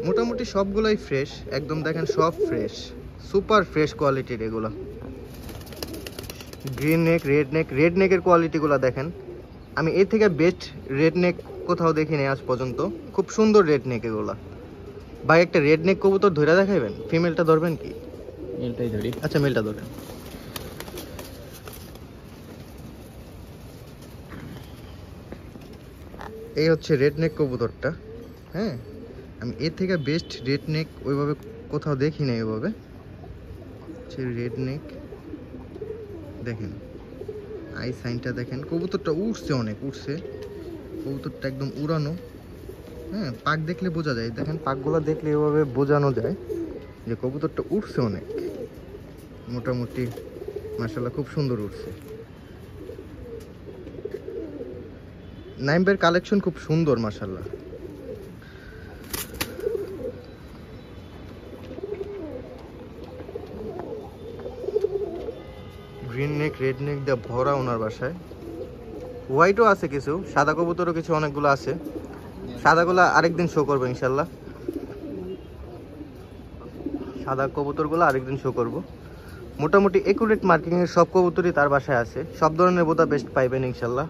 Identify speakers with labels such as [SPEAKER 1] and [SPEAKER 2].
[SPEAKER 1] মোটামুটি সবগুলাই ফ্রেশ একদম, দেখেন সব ফ্রেশ, সুপার ফ্রেশ কোয়ালিটির এগুলো। গ্রিন নেক, রেড নেকের কোয়ালিটিগুলো দেখেন, আমি এর থেকে বেস্ট রেড নেক কোথাও দেখিনি আজ পর্যন্ত। খুব সুন্দর রেড নেক এগুলো। ভাই একটা রেড নেক কবুতর ধরে দেখাবেন? ফিমেলটা ধরবেন কি?
[SPEAKER 2] মেলটাই ধরি।
[SPEAKER 1] আচ্ছা মেলটা ধরেন। এই হচ্ছে রেড নেক কবুতরটা। হ্যাঁ, আমি এর থেকে বেস্ট রেড নেক ওইভাবে কোথাও দেখি না। এভাবে হচ্ছে রেড নেক, দেখেন আই সাইনটা দেখেন। কবুতরটা উঠছে, অনেক উঠছে কবুতরটা, একদম উড়ানো। হ্যাঁ, পাক দেখলে বোঝা যায়, দেখেন পাকগুলো দেখলে এভাবে বোঝানো যায় যে কবুতরটা উঠছে অনেক। মোটামুটি মাশাআল্লাহ খুব সুন্দর উঠছে। নাইমবের কালেকশন খুব সুন্দর মাশাআল্লাহ। গ্রিন নেক, রেড নেক দিয়ে ভরা ওনার বাসায়। হোয়াইটও আছে কিছু, সাদা কবুতরও কিছু অনেকগুলো আছে। সাদাগুলো আরেকদিন শো করবো ইনশাল্লাহ। সাদা কবুতরগুলো আরেকদিন শো করব। মোটামুটি একুরেট মার্কিংয়ের সব কবুতরই তার বাসায় আছে। সব ধরনের বোতা বেস্ট পাইবেন ইনশাল্লাহ।